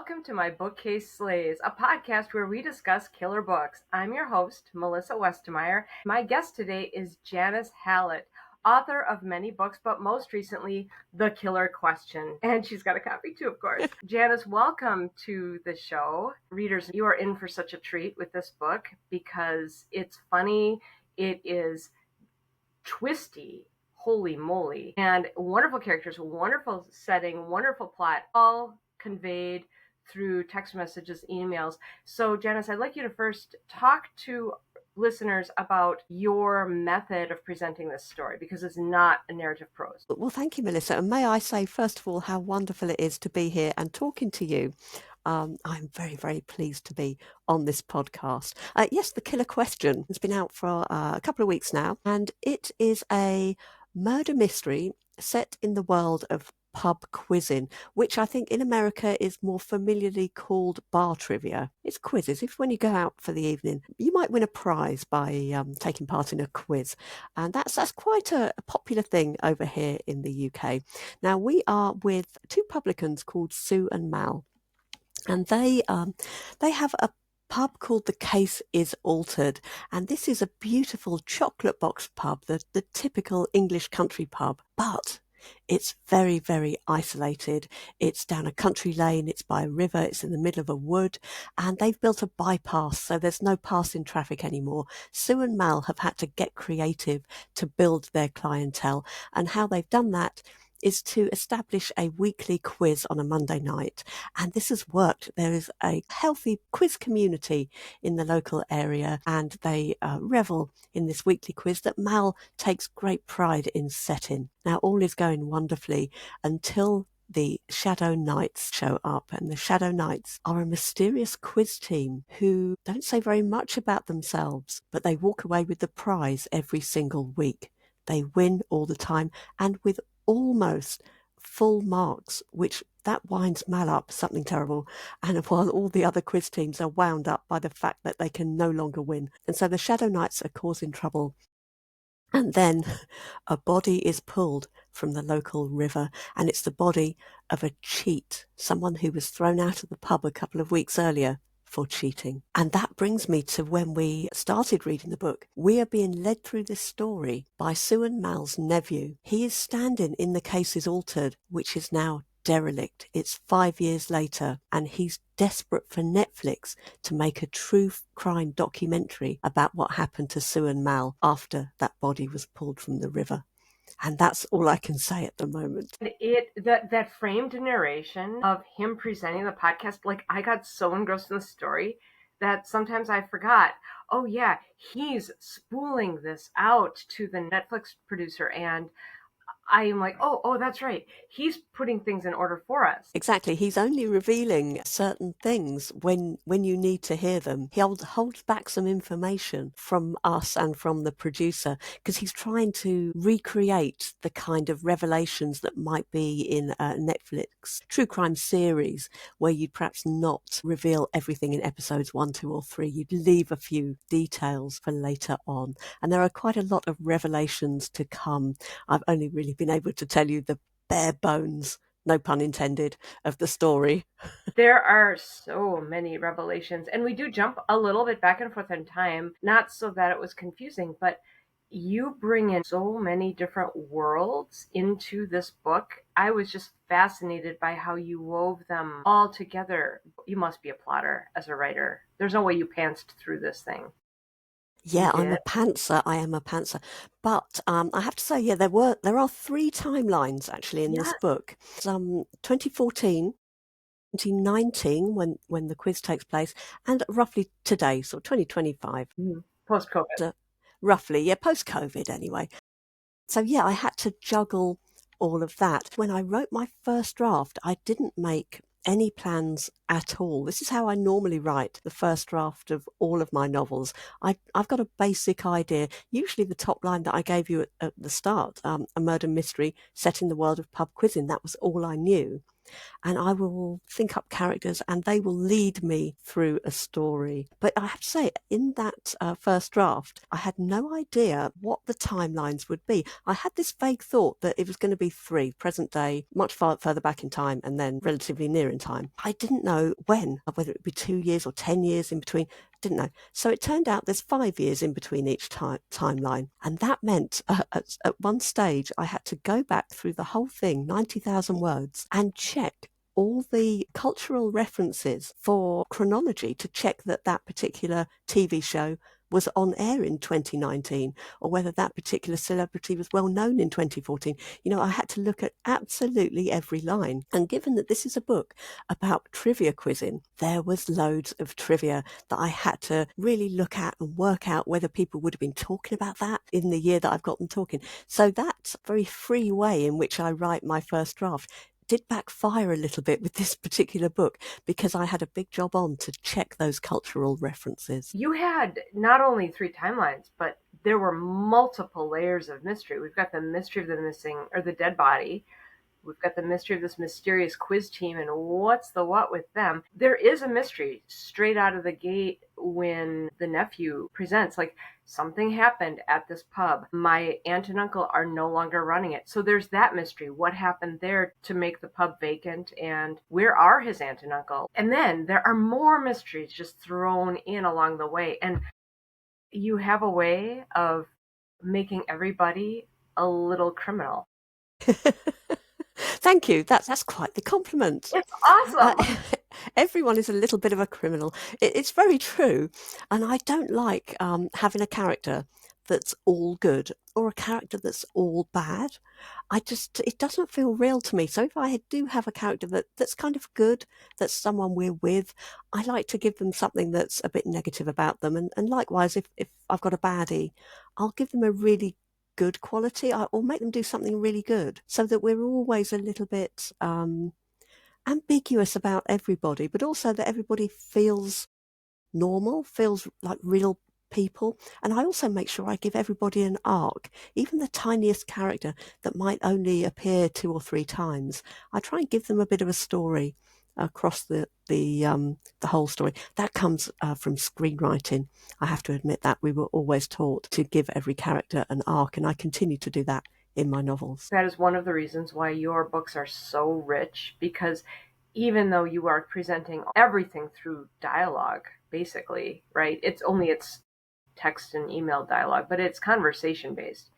welcome to My Bookcase Slays, a podcast where we discuss killer books. I'm your host, Melissa Westemeyer. My guest today is Janice Hallett, author of many books, but most recently, The Killer Question. And she's got a copy too, of course. Janice, welcome to the show. Readers, you are in for such a treat with this book because it's funny, it is twisty, holy moly, and wonderful characters, wonderful setting, wonderful plot, all conveyed through text messages, emails. So Janice, I'd like you to first talk to listeners about your method of presenting this story, because it's not a narrative prose. Well, thank you, Melissa. And may I say, first of all, how wonderful it is to be here and talking to you. I'm very, very pleased to be on this podcast. Yes, The Killer Question has been out for a couple of weeks now, and it is a murder mystery set in the world of pub quizzing, which I think in America is more familiarly called bar trivia. It's quizzes. If when you go out for the evening, you might win a prize by taking part in a quiz. And that's quite a popular thing over here in the UK. Now, we are with two publicans called Sue and Mal. And they have a pub called The Case is Altered, and this is a beautiful chocolate box pub, the typical English country pub, but it's very, very isolated. It's down a country lane, it's by a river, it's in the middle of a wood, and they've built a bypass, so there's no passing traffic anymore. Sue and Mal have had to get creative to build their clientele, and how they've done that is to establish a weekly quiz on a Monday night. And this has worked. There is a healthy quiz community in the local area, and they revel in this weekly quiz that Mal takes great pride in setting. Now, all is going wonderfully until the Shadow Knights show up, and the Shadow Knights are a mysterious quiz team who don't say very much about themselves, but they walk away with the prize every single week. They win all the time, and with almost full marks, which that winds Mal up something terrible. And while all the other quiz teams are wound up by the fact that they can no longer win. And so the Shadow Knights are causing trouble. And then a body is pulled from the local river, and it's the body of a cheat, someone who was thrown out of the pub a couple of weeks earlier for cheating. And that brings me to when we started reading the book. We are being led through this story by Sue and Mal's nephew. He is standing in The Case is Altered, which is now derelict. It's 5 years later, and he's desperate for Netflix to make a true crime documentary about what happened to Sue and Mal after that body was pulled from the river. And that's all I can say at the moment. That framed narration of him presenting the podcast, like, I got so engrossed in the story that sometimes I forgot, oh yeah, he's spooling this out to the Netflix producer, and I am like, oh, that's right. He's putting things in order for us. Exactly. He's only revealing certain things when you need to hear them. He holds back some information from us and from the producer because he's trying to recreate the kind of revelations that might be in a Netflix true crime series where you'd perhaps not reveal everything in episodes 1, 2, or 3. You'd leave a few details for later on. And there are quite a lot of revelations to come. I've only really been able to tell you the bare bones, no pun intended, of the story. There are so many revelations, and we do jump a little bit back and forth in time, not so that it was confusing, but you bring in so many different worlds into this book. I was just fascinated by how you wove them all together. You must be a plotter as a writer. There's no way you pantsed through this thing. Yeah, I'm a pantser. I am a pantser. But I have to say, yeah, there are 3 timelines actually in this book. 2014, 2019 when the quiz takes place, and roughly today, so 2025. Post-COVID. Roughly, yeah, post-COVID anyway. So yeah, I had to juggle all of that. When I wrote my first draft, I didn't make any plans at all. This is how I normally write the first draft of all of my novels. I've got a basic idea, usually the top line that I gave you at the start, a murder mystery set in the world of pub quizzing. That was all I knew. and I will think up characters and they will lead me through a story. But I have to say, in that first draft, I had no idea what the timelines would be. I had this vague thought that it was going to be three: present day, much further back in time, and then relatively near in time. I didn't know when, whether it would be 2 years or 10 years in between. Didn't know. So it turned out there's 5 years in between each timeline. And that meant at one stage I had to go back through the whole thing, 90,000 words, and check all the cultural references for chronology to check that that particular TV show was on air in 2019, or whether that particular celebrity was well known in 2014. You know, I had to look at absolutely every line. And given that this is a book about trivia quizzing, there was loads of trivia that I had to really look at and work out whether people would have been talking about that in the year that I've got them talking. So that's a very free way in which I write my first draft did backfire a little bit with this particular book because I had a big job on to check those cultural references. You had not only 3 timelines, but there were multiple layers of mystery. We've got the mystery of the missing or the dead body. We've got the mystery of this mysterious quiz team and what's the what with them. There is a mystery straight out of the gate when the nephew presents, like, something happened at this pub. My aunt and uncle are no longer running it. So there's that mystery. What happened there to make the pub vacant, and where are his aunt and uncle? And then there are more mysteries just thrown in along the way. And you have a way of making everybody a little criminal. Thank you. That's quite the compliment. It's awesome. Everyone is a little bit of a criminal. It's very true. And I don't like having a character that's all good or a character that's all bad. It doesn't feel real to me. So if I do have a character that's kind of good, that's someone we're with, I like to give them something that's a bit negative about them. And likewise, if I've got a baddie, I'll give them a really good quality or make them do something really good so that we're always a little bit ambiguous about everybody, but also that everybody feels normal, feels like real people. And I also make sure I give everybody an arc, even the tiniest character that might only appear 2 or 3 times. I try and give them a bit of a story across the whole story. That comes from screenwriting. I have to admit that we were always taught to give every character an arc, and I continue to do that in my novels. That is one of the reasons why your books are so rich, because even though you are presenting everything through dialogue, basically, right? It's text and email dialogue, but it's conversation based.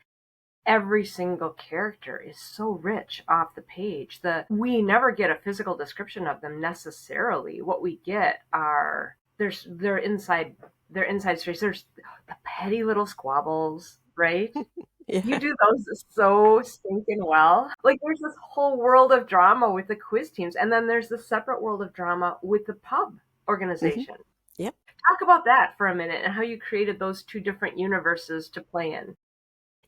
Every single character is so rich off the page that we never get a physical description of them necessarily. What we get are their inside stories. There's the petty little squabbles, right? Yeah. You do those so stinking well. Like, there's this whole world of drama with the quiz teams, and then there's the separate world of drama with the pub organization. Mm-hmm. Yep. Talk about that for a minute and how you created those 2 different universes to play in.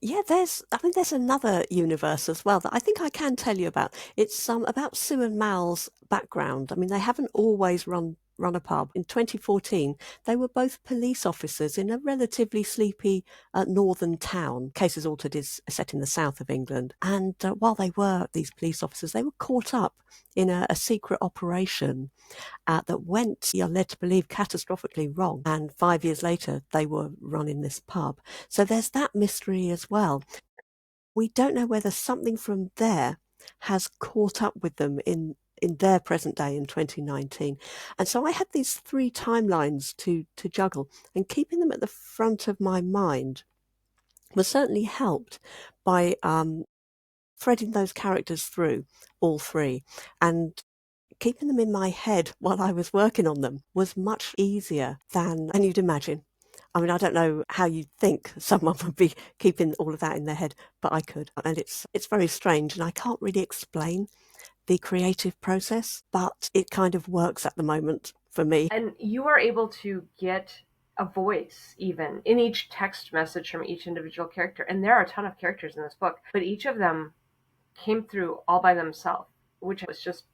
Yeah, there's another universe as well that I think I can tell you about. It's about Sue and Mal's background. I mean, they haven't always run a pub. In 2014, they were both police officers in a relatively sleepy northern town. Cases Altered is set in the south of England. And while they were these police officers, they were caught up in a secret operation that went, you're led to believe, catastrophically wrong. And 5 years later, they were running this pub. So there's that mystery as well. We don't know whether something from there has caught up with them in their present day in 2019. And so I had these 3 timelines to juggle, and keeping them at the front of my mind was certainly helped by threading those characters through all 3. And keeping them in my head while I was working on them was much easier than you'd imagine. I mean, I don't know how you'd think someone would be keeping all of that in their head, but I could. And it's very strange, and I can't really explain the creative process, but it kind of works at the moment for me. And you are able to get a voice even in each text message from each individual character. And there are a ton of characters in this book, but each of them came through all by themselves, which was just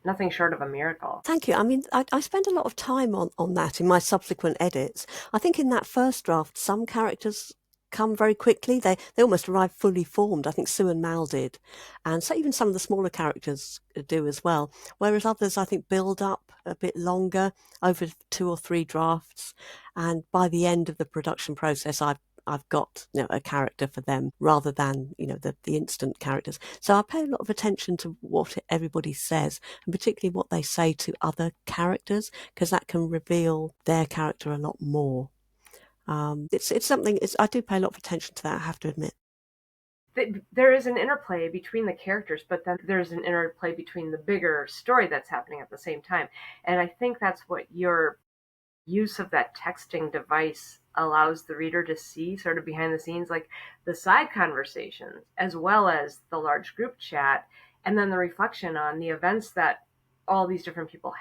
nothing short of a miracle. Thank you. I mean, I spend a lot of time on that in my subsequent edits. I think in that first draft, some characters come very quickly. They almost arrive fully formed. I think Sue and Mal did, and so even some of the smaller characters do as well. Whereas others, I think, build up a bit longer over 2 or 3 drafts, and by the end of the production process, I've got a character for them rather than the instant characters. So I pay a lot of attention to what everybody says, and particularly what they say to other characters, because that can reveal their character a lot more. It's something. I do pay a lot of attention to that, I have to admit. There is an interplay between the characters, but then there's an interplay between the bigger story that's happening at the same time. And I think that's what your use of that texting device allows the reader to see, sort of behind the scenes, like the side conversations, as well as the large group chat, and then the reflection on the events that all these different people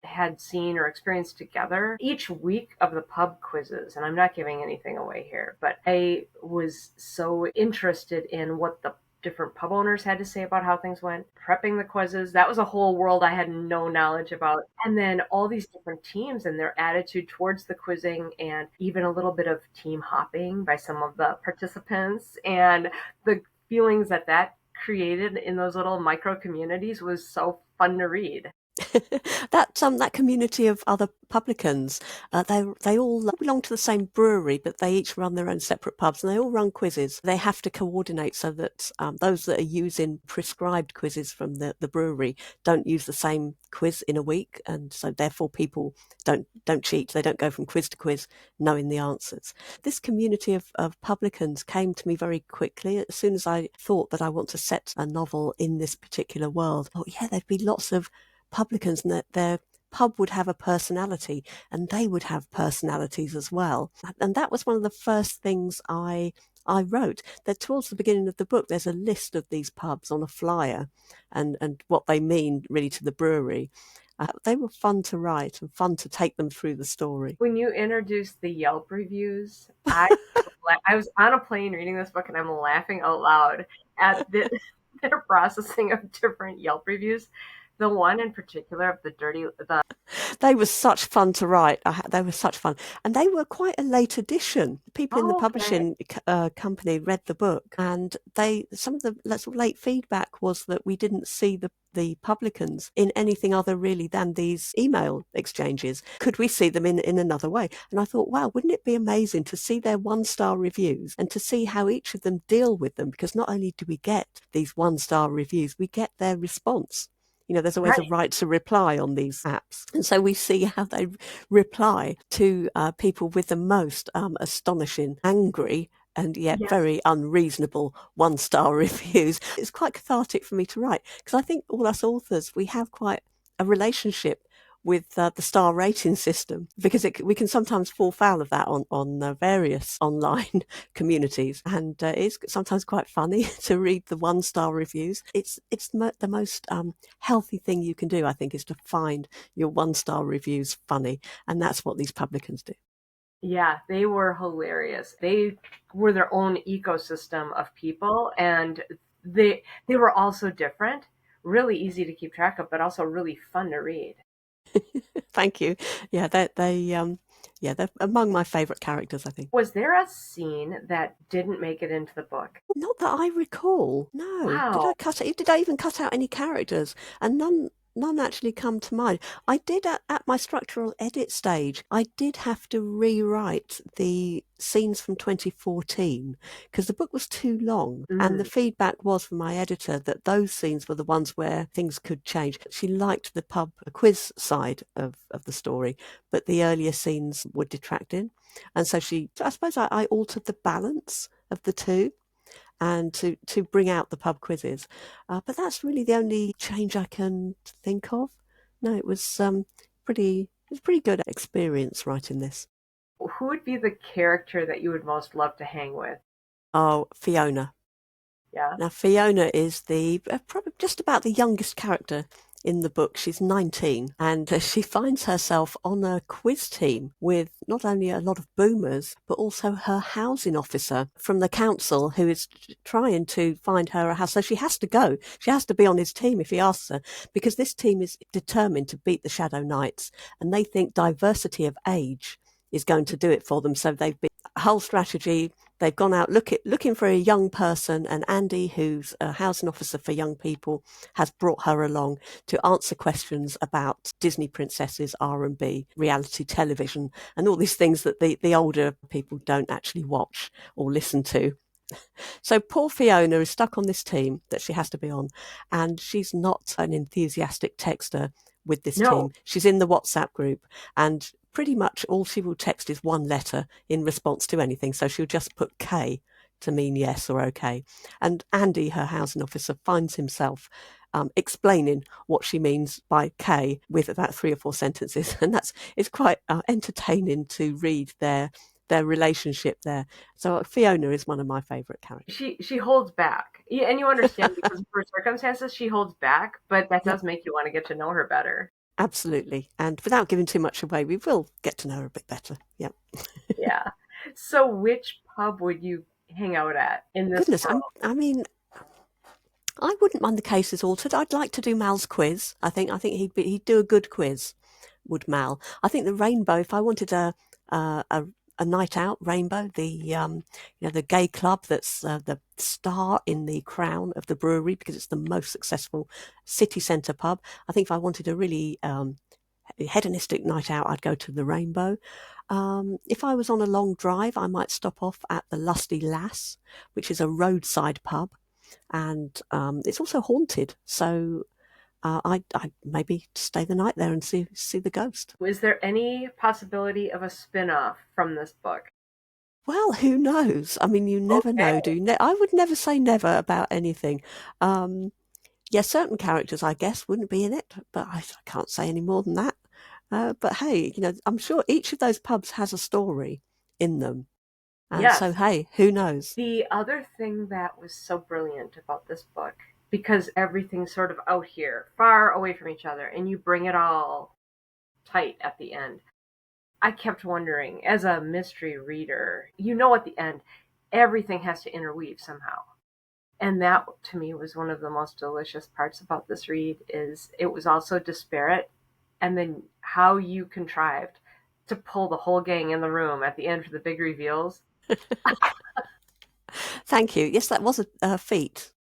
had seen or experienced together each week of the pub quizzes. And I'm not giving anything away here, but I was so interested in what the different pub owners had to say about how things went, prepping the quizzes. That was a whole world I had no knowledge about. And then all these different teams and their attitude towards the quizzing, and even a little bit of team hopping by some of the participants, and the feelings that created in those little micro communities was so fun to read. That community of other publicans, they all belong to the same brewery, but they each run their own separate pubs, and they all run quizzes. They have to coordinate so that those that are using prescribed quizzes from the brewery don't use the same quiz in a week, and so therefore people don't cheat. They don't go from quiz to quiz knowing the answers. This community of publicans came to me very quickly as soon as I thought that I want to set a novel in this particular world. Oh yeah, there'd be lots of publicans, and that their pub would have a personality, and they would have personalities as well. And that was one of the first things I wrote. That towards the beginning of the book, there's a list of these pubs on a flyer, and what they mean really to the brewery. They were fun to write and fun to take them through the story. When you introduced the Yelp reviews, I was on a plane reading this book, and I'm laughing out loud at their processing of different Yelp reviews. The one in particular of they were such fun to write. They were such fun, and they were quite a late edition. People in the publishing company read the book, and some of the late feedback was that we didn't see the publicans in anything other really than these email exchanges. Could we see them in another way? And I thought, wow, wouldn't it be amazing to see their 1-star reviews and to see how each of them deal with them? Because not only do we get these 1-star reviews, we get their response. There's always a right to reply on these apps. And so we see how they reply to people with the most astonishing, angry, and yet very unreasonable 1-star reviews. It's quite cathartic for me to write, because I think all us authors, we have quite a relationship with the star rating system, because we can sometimes fall foul of that on various online communities, and it's sometimes quite funny to read the 1-star reviews. It's the most healthy thing you can do, I think, is to find your 1-star reviews funny, and that's what these publicans do. Yeah, they were hilarious. They were their own ecosystem of people, and they were also different, really easy to keep track of, but also really fun to read. Thank you. Yeah, they're among my favourite characters, I think. Was there a scene that didn't make it into the book? Not that I recall. No. Wow. Did I even cut out any characters? And none actually come to mind. I did at my structural edit stage, I did have to rewrite the scenes from 2014 because the book was too long, and the feedback was from my editor that those scenes were the ones where things could change. She liked the pub quiz side of the story, but the earlier scenes were detracting, and so I suppose I altered the balance of the two, and to bring out the pub quizzes. But that's really the only change I can think of. No, it was pretty good experience writing this. Who would be the character that you would most love to hang with? Oh, Fiona. Yeah. Now, Fiona is probably just about the youngest character in the book. She's 19, and she finds herself on a quiz team with not only a lot of boomers, but also her housing officer from the council, who is trying to find her a house. So she has to go. She has to be on his team if he asks her, because this team is determined to beat the Shadow Knights, and they think diversity of age is going to do it for them. So they've been whole strategy. They've gone out looking for a young person, and Andy, who's a housing officer for young people, has brought her along to answer questions about Disney princesses, R&B, reality television, and all these things that the older people don't actually watch or listen to. So poor Fiona is stuck on this team that she has to be on, and she's not an enthusiastic texter with this No. team. She's in the WhatsApp group, and pretty much all she will text is one letter in response to anything. So she'll just put K to mean yes or okay. And Andy, her housing officer, finds himself explaining what she means by K with about 3 or 4 sentences, and it's quite entertaining to read their relationship there. So Fiona is one of my favourite characters. She holds back. Yeah, and you understand because of her circumstances, she holds back, but that Yep. does make you want to get to know her better. Absolutely. And without giving too much away, we will get to know her a bit better. Yep. Yeah. So which pub would you hang out at in this Goodness, world? I mean, I wouldn't mind the cases altered. I'd like to do Mal's quiz. I think he'd do a good quiz, would Mal. I think the Rainbow. If I wanted a a night out, Rainbow, the gay club that's the star in the crown of the brewery because it's the most successful city centre pub. I think if I wanted a really hedonistic night out, I'd go to the Rainbow. If I was on a long drive, I might stop off at the Lusty Lass, which is a roadside pub, and it's also haunted. So I'd maybe stay the night there and see the ghost. Is there any possibility of a spin-off from this book? Well, who knows? I mean, you never Okay. know, do you? I would never say never about anything. Um, yeah, certain characters, I guess, wouldn't be in it, but I can't say any more than that. But hey, I'm sure each of those pubs has a story in them. So Yes. hey, who knows? The other thing that was so brilliant about this book, because everything's sort of out here, far away from each other, and you bring it all tight at the end. I kept wondering, as a mystery reader, at the end, everything has to interweave somehow. And that to me was one of the most delicious parts about this read is it was also disparate, and then how you contrived to pull the whole gang in the room at the end for the big reveals. Thank you. Yes, that was a feat.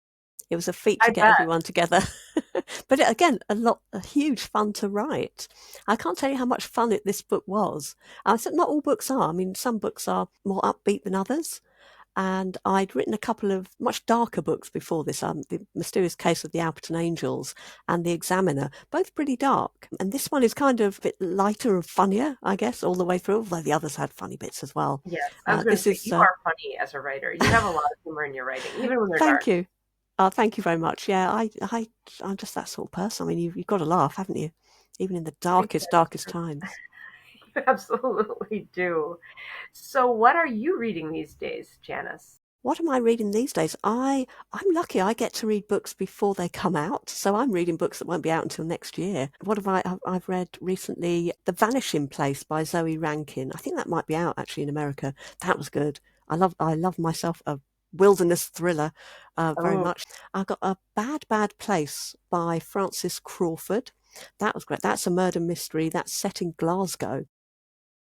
It was a feat to I get bet. everyone together. But again, a huge fun to write. I can't tell you how much fun this book was. Not all books are. I mean, some books are more upbeat than others. And I'd written a couple of much darker books before this, The Mysterious Case of the Alperton Angels and The Examiner, both pretty dark. And this one is kind of a bit lighter and funnier, I guess, all the way through, although the others had funny bits as well. Yes, I was going to This say is, you are funny as a writer. You have a lot of humor in your writing, even when they're thank dark. you. Thank you very much. Yeah, I'm just that sort of person. I mean, you've got to laugh, haven't you? Even in the I think darkest that's times. you absolutely do. So, what are you reading these days, Janice? What am I reading these days? I'm lucky. I get to read books before they come out, so I'm reading books that won't be out until next year. What have I've read recently? The Vanishing Place by Zoe Rankin. I think that might be out actually in America. That was good. I love myself a wilderness thriller very Oh, much. I got A Bad Place by Frances Crawford. That was great. That's a murder mystery. That's set in Glasgow.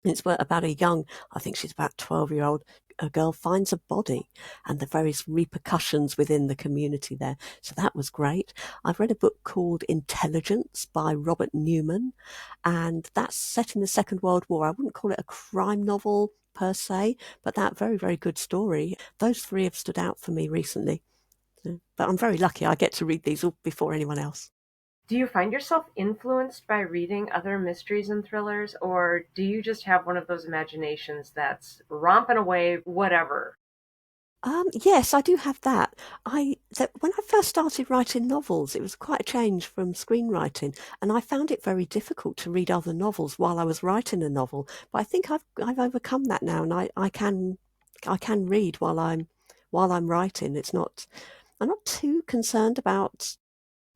It's about a young, I think she's about 12-year-old, a girl finds a body and the various repercussions within the community there. So that was great. I've read a book called Intelligence by Robert Newman, and that's set in the Second World War. I wouldn't call it a crime novel per se, but that very, very good story. Those three have stood out for me recently. But I'm very lucky I get to read these all before anyone else. do you find yourself influenced by reading other mysteries and thrillers, or do you just have one of those imaginations that's romping away, whatever? Yes, I do have that. When I first started writing novels, it was quite a change from screenwriting, and I found it very difficult to read other novels while I was writing a novel. But I think I've overcome that now, and I can read while I'm writing. I'm not too concerned about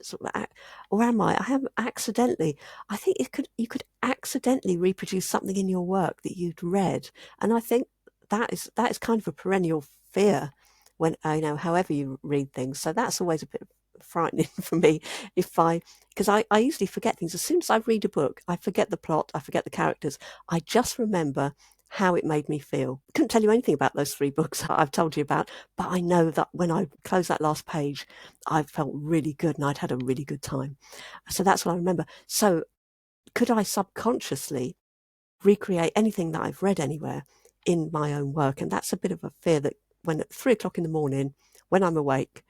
sort of, or am I? I have accidentally. I think you could accidentally reproduce something in your work that you'd read, and I think that is kind of a perennial fear when however you read things. So that's always a bit frightening for me because I usually forget things as soon as I read a book. I forget the plot, I forget the characters. I just remember how it made me feel. Couldn't tell you anything about those 3 books I've told you about, but I know that when I closed that last page, I felt really good and I'd had a really good time. So that's what I remember. So could I subconsciously recreate anything that I've read anywhere in my own work? And that's a bit of a fear that when at 3 o'clock in the morning, when I'm awake,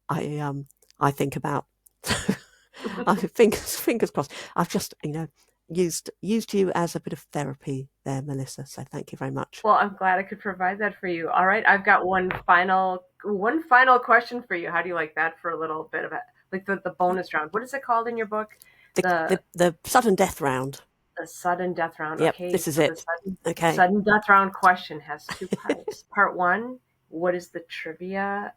I think about. Fingers crossed. I've just used you as a bit of therapy there, Melissa. So thank you very much. Well, I'm glad I could provide that for you. All right, I've got one final question for you. How do you like that for a little bit of it, like the bonus round? What is it called in your book? The sudden death round. The sudden death round. Yep, Okay, this is so the it. Okay. sudden death round question has 2 parts. Part one: what is the trivia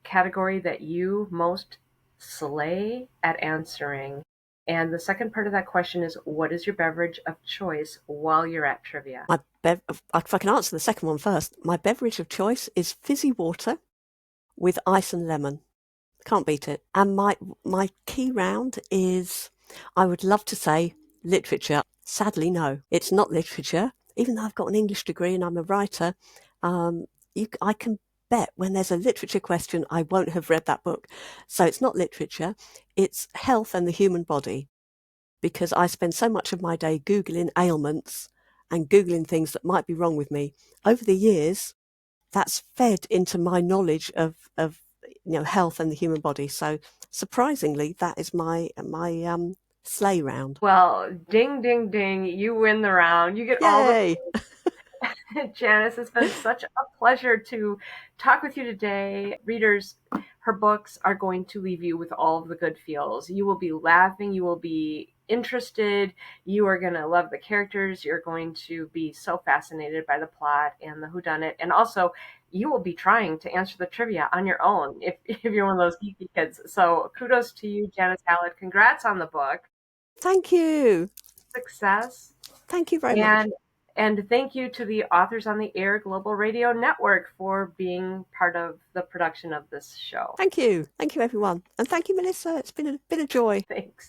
category that you most slay at answering? And the second part of that question is, what is your beverage of choice while you're at trivia? If I can answer the second one first, my beverage of choice is fizzy water with ice and lemon. Can't beat it. And my key round is, I would love to say literature. Sadly, no, it's not literature. Even though I've got an English degree and I'm a writer, I can bet when there's a literature question, I won't have read that book. So it's not literature. It's health and the human body, because I spend so much of my day Googling ailments and Googling things that might be wrong with me. Over the years, that's fed into my knowledge of health and the human body. So surprisingly, that is my sleigh round. Well, ding, ding, ding. You win the round. You get all the Yay! Janice, it's been such a pleasure to talk with you today. Readers, her books are going to leave you with all of the good feels. You will be laughing, you will be interested, you are going to love the characters, you're going to be so fascinated by the plot and the whodunit, and also you will be trying to answer the trivia on your own if you're one of those geeky kids. So kudos to you, Janice Hallett. Congrats on the book. Thank you. Success. Thank you very much. And thank you to the Authors on the Air Global Radio Network for being part of the production of this show. Thank you. Thank you, everyone. And thank you, Melissa. It's been a joy. Thanks.